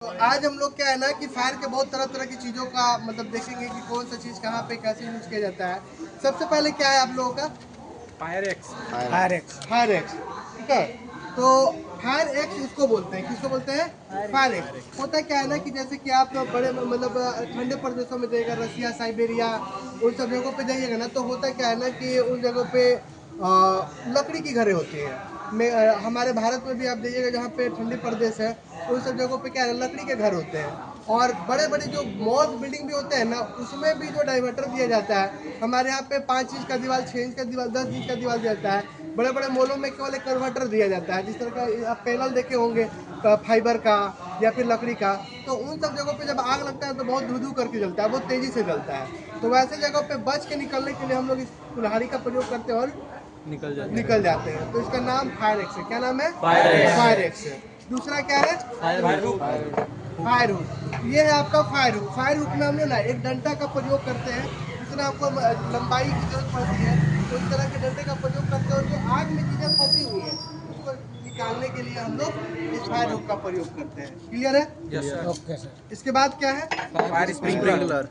तो आज हम लोग क्या है ना कि फायर के बहुत तरह तरह की चीज़ों का मतलब देखेंगे कि कौन सा चीज़ कहाँ पे कैसे यूज़ किया जाता है। सबसे पहले क्या है आप लोगों का फायर एक्स। फायर एक्स, ठीक है। तो फायर एक्स इसको बोलते हैं, किसको बोलते हैं? Fire x. होता क्या है ना कि जैसे कि आप बड़े मतलब ठंडे प्रदेशों में जाइएगा, रसिया, साइबेरिया, उन सब जगहों पे जाइएगा ना, तो होता क्या है ना कि उन जगहों पे लकड़ी की घरें होती हैं। हमारे भारत में भी आप जाइएगा जहाँ पे ठंडी प्रदेश है, उन सब जगहों पे क्या है, लकड़ी के घर होते हैं। और बड़े बड़े जो मॉल बिल्डिंग भी होते हैं ना, उसमें भी जो डाइवर्टर दिया जाता है, हमारे यहाँ पे 5 इंच का दीवार, 6 इंच का दीवार, 10 इंच का दीवार दिया जाता है। बड़े बड़े मॉलों में केवल एक कन्वर्टर दिया जाता है, जिस तरह का आप पैनल देखे होंगे फाइबर का या फिर लकड़ी का। तो उन सब जगहों पे जब आग लगता है तो बहुत धू धू करके जलता है, बहुत तेजी से जलता है। तो वैसे जगहों पे बच के निकलने के लिए हम लोग इस कुल्हाड़ी का प्रयोग करते हैं और निकल जाते हैं। तो इसका नाम फायर एक्स है। क्या नाम है? Fire x. दूसरा क्या है? Fire hook. ये है आपका फायर हुक। फायर हुक में हम लोग ना एक डंडा का प्रयोग करते हैं, जितना आपको लंबाई की जरूरत पड़ती है, तो इस तरह के डंडे का प्रयोग करते हैं। और जो आग में चीजें फंसी हुई है उसको निकालने के लिए हम लोग इस फायर हुक का प्रयोग करते हैं। क्लियर है? Yes sir. Okay sir. इसके बाद क्या है? Fire sprinkler.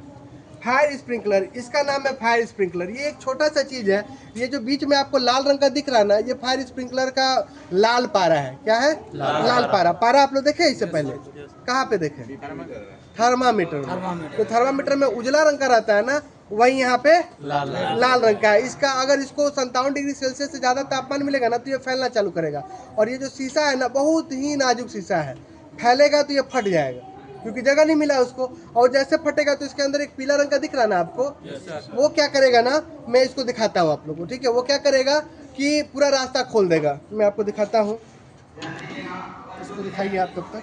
Fire sprinkler. इसका नाम है फायर स्प्रिंकलर। ये एक छोटा सा चीज है। ये जो बीच में आपको लाल रंग का दिख रहा है ना, ये फायर स्प्रिंकलर का लाल पारा है। क्या है? लाल पारा। पारा आप लोग देखे इससे पहले? कहाँ पे देखे? थर्मामीटर में। तो थर्मामीटर में उजला रंग का रहता है ना, वही यहाँ पे लाल रंग का है। इसका अगर इसको 57 डिग्री सेल्सियस से ज्यादा तापमान मिलेगा ना, तो ये फैलना चालू करेगा। और ये जो शीशा है ना, बहुत ही नाजुक शीशा है, फैलेगा तो ये फट जाएगा, क्योंकि जगह नहीं मिला उसको। और जैसे फटेगा तो इसके अंदर एक पीला रंग का दिख रहा है ना आपको, वो क्या करेगा ना, मैं इसको दिखाता हूँ आप लोग को, ठीक है। वो क्या करेगा कि पूरा रास्ता खोल देगा। मैं आपको दिखाता हूँ, इसको दिखाइए आप तब तक।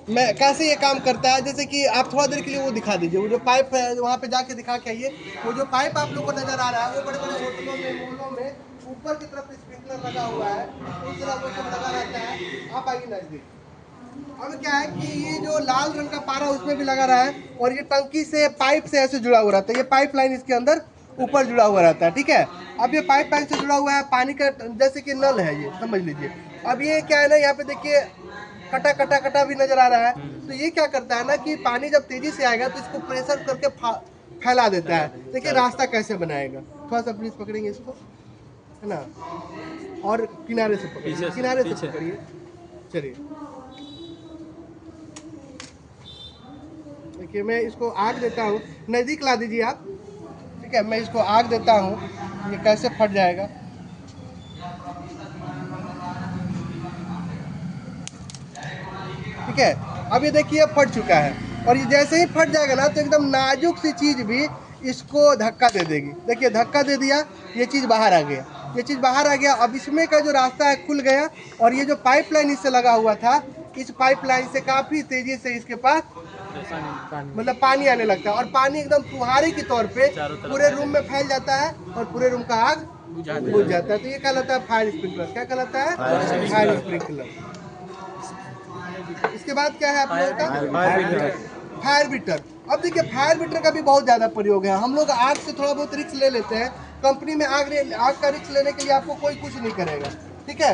मैं कैसे ये काम करता है, जैसे कि आप थोड़ा देर के लिए वो दिखा दीजिए, वो जो पाइप है वहाँ पे जाके दिखा के आइए। वो जो पाइप आप लोग को नजर आ रहा है, वो बड़े बड़े होटलों में, मॉलों में ऊपर की तरफ स्प्रिंकलर लगा हुआ है, उस तरह वो सब लगा रहता है। आप आइए नजदीक। अब क्या है कि ये जो लाल रंग का पारा उसमें भी लगा रहा है, और ये टंकी से पाइप से ऐसे जुड़ा हुआ रहता है। ये पाइप लाइन इसके अंदर ऊपर जुड़ा हुआ रहता है, ठीक है। अब ये पाइप लाइन से जुड़ा हुआ है, पानी का जैसे कि नल है, ये समझ लीजिए। अब ये क्या है ना, यहाँ पे देखिए कटा कटा कटा भी नजर आ रहा है। तो ये क्या करता है ना कि पानी जब तेजी से आएगा तो इसको प्रेशर करके फैला देता है। देखिए रास्ता कैसे बनाएगा। थोड़ा सा प्लीज पकड़ेंगे इसको, है ना, और किनारे से पकड़िए, किनारे से पकड़िए। चलिए, देखिए मैं इसको आग देता हूँ, नज़दीक ला दीजिए आप, ठीक है। मैं इसको आग देता हूँ, ये कैसे फट जाएगा। ठीक है, अब ये देखिए फट चुका है। और ये जैसे ही फट जाएगा ना, तो एकदम नाजुक सी चीज़ भी इसको धक्का दे देगी। देखिए धक्का दे दिया, ये चीज़ बाहर आ गया, ये चीज़ बाहर आ गया। अब इसमें का जो रास्ता है खुल गया, और ये जो पाइपलाइन इससे लगा हुआ था, इस पाइपलाइन से काफ़ी तेज़ी से इसके पास मतलब पानी आने लगता है। और पानी एकदम फुहारे के तौर पे पूरे रूम में फैल जाता है, और पूरे रूम का आग बुझ जाता है। तो ये कहलाता है फायर स्प्रिंकलर। क्या कहलाता है? Fire sprinkler. इसके बाद क्या है आप लोगों का? Fire beater. अब देखिए फायर बीटर का भी बहुत ज़्यादा प्रयोग है। हम लोग आग से थोड़ा बहुत रिस्क ले लेते हैं। कंपनी में आग का रिस्क लेने के लिए आपको कोई कुछ नहीं करेगा, ठीक है।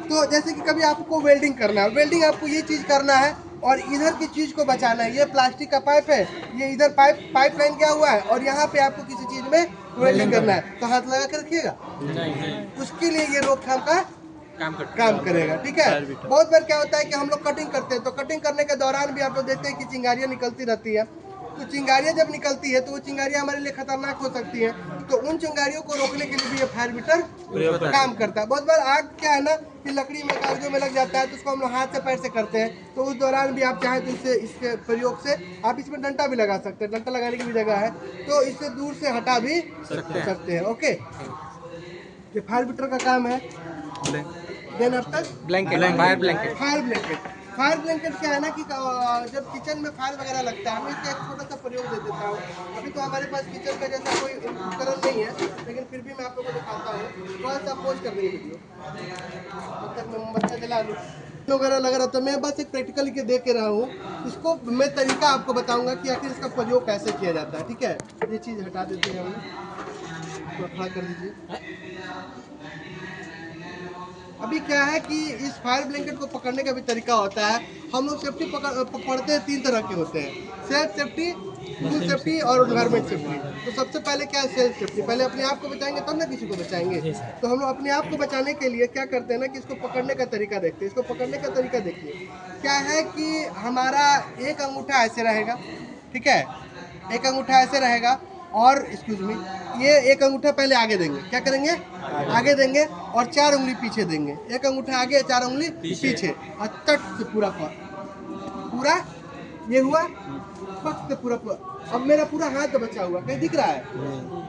तो जैसे कि कभी आपको वेल्डिंग करना है, वेल्डिंग आपको ये चीज़ करना है और इधर की चीज़ को बचाना है। ये प्लास्टिक का पाइप है, ये इधर पाइप लाइन क्या हुआ है, और यहाँ पे आपको किसी चीज़ में वेल्डिंग करना है, तो हाथ लगा के रखिएगा, उसके लिए ये रोकथाम का काम करेगा, ठीक है। बहुत बार क्या होता है कि हम लोग कटिंग करते हैं, तो कटिंग करने के दौरान भी आप लोग देखते हैं कि चिंगारियाँ निकलती रहती है। तो चिंगारियाँ जब निकलती है तो वो चिंगारियाँ हमारे लिए खतरनाक हो सकती है। तो उन चिंगारियों को रोकने के लिए भी ये फायर बीटर काम करता है। बहुत बार आग क्या है ना कि लकड़ी में, कागजों में लग जाता है, तो उसको हम लोग हाथ से पैर से करते हैं। तो उस दौरान भी आप चाहें तो इसके प्रयोग से आप इसमें डंडा भी लगा सकते हैं, डंडा लगाने की भी जगह है, तो इससे दूर से हटा भी सकते हैं। ओके, ये फायर बीटर का काम है। Then after fire blanket. Fire blanket क्या है ना कि जब किचन में फायर वगैरह लगता है, मैं इसका एक छोटा सा प्रयोग दे देता हूँ। अभी तो हमारे पास किचन का जैसा कोई उपकरण नहीं है, लेकिन फिर भी मैं आप लोगों को दिखाता हूँ। थोड़ा सा पोस्ट कर देंगे वीडियो, तब तक मैं मोमबत्तियाँ जला लूँ वगैरह लग रहा। तो मैं बस एक प्रैक्टिकल के दे के रहा हूँ। इसको मैं तरीका आपको बताऊँगा कि आखिर इसका प्रयोग कैसे किया जाता है, ठीक है। ये चीज़ हटा देते हैं हम, थोड़ा खड़ा कर दीजिए। अभी क्या है कि इस फायर ब्लैंकेट को पकड़ने का भी तरीका होता है। हम लोग सेफ्टी पकड़ते हैं 3 तरह के होते हैं, सेल्फ सेफ्टी, फुल सेफ्टी और एनवायरमेंट सेफ्टी। तो सबसे पहले क्या है सेल्फ सेफ्टी, पहले अपने आप को बचाएंगे तब ना किसी को बचाएंगे। तो हम लोग अपने आप को बचाने के लिए क्या करते हैं ना कि इसको पकड़ने का तरीका देखते हैं। इसको पकड़ने का तरीका देखिए, क्या है कि हमारा एक अंगूठा ऐसे रहेगा, ठीक है, एक अंगूठा ऐसे रहेगा और एक्सक्यूज मी, ये एक अंगूठा पहले आगे देंगे, क्या करेंगे आगे देंगे और 4 उंगली पीछे देंगे। एक अंगूठा आगे 4 उंगली पीछे और तट से पूरा पूरा ये हुआ, पक से पूरा। अब मेरा पूरा हाथ बचा हुआ, कहीं दिख रहा है?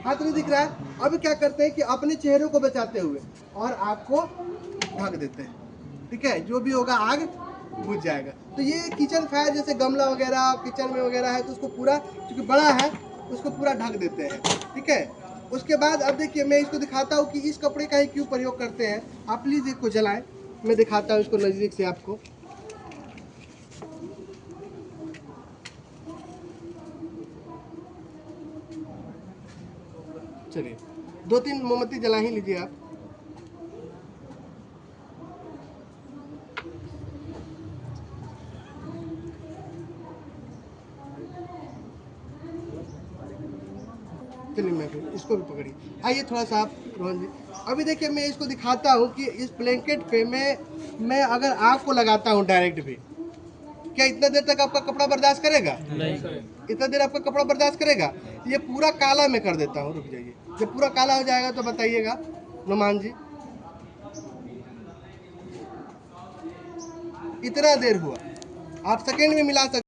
हाथ नहीं दिख रहा है। अब क्या करते हैं कि अपने चेहरे को बचाते हुए और आग को ढक देते हैं, ठीक है, जो भी होगा आग बुझ जाएगा। तो ये किचन फायर जैसे गमला वगैरह किचन में वगैरह है तो उसको पूरा, क्योंकि बड़ा है, उसको पूरा ढक देते हैं, ठीक है। उसके बाद अब देखिए मैं इसको दिखाता हूँ कि इस कपड़े का ही क्यों प्रयोग करते हैं। आप प्लीज़ इसको जलाएं, मैं दिखाता हूँ इसको नज़दीक से आपको। चलिए 2-3 मोमबत्ती जला ही लीजिए आप। चलिए मैं फिर इसको भी पकड़िए, आइए थोड़ा सा आप रोहन जी। अभी देखिए मैं इसको दिखाता हूँ कि इस ब्लैंकेट पे मैं अगर आग को लगाता हूँ डायरेक्ट भी, क्या इतना देर तक आपका कपड़ा बर्दाश्त करेगा? नहीं। इतना देर आपका कपड़ा बर्दाश्त करेगा? ये पूरा काला मैं कर देता हूँ, रुक जाइए। जब पूरा काला हो जाएगा तो बताइएगा नुमान जी। इतना देर हुआ, आप सेकेंड में मिला सकते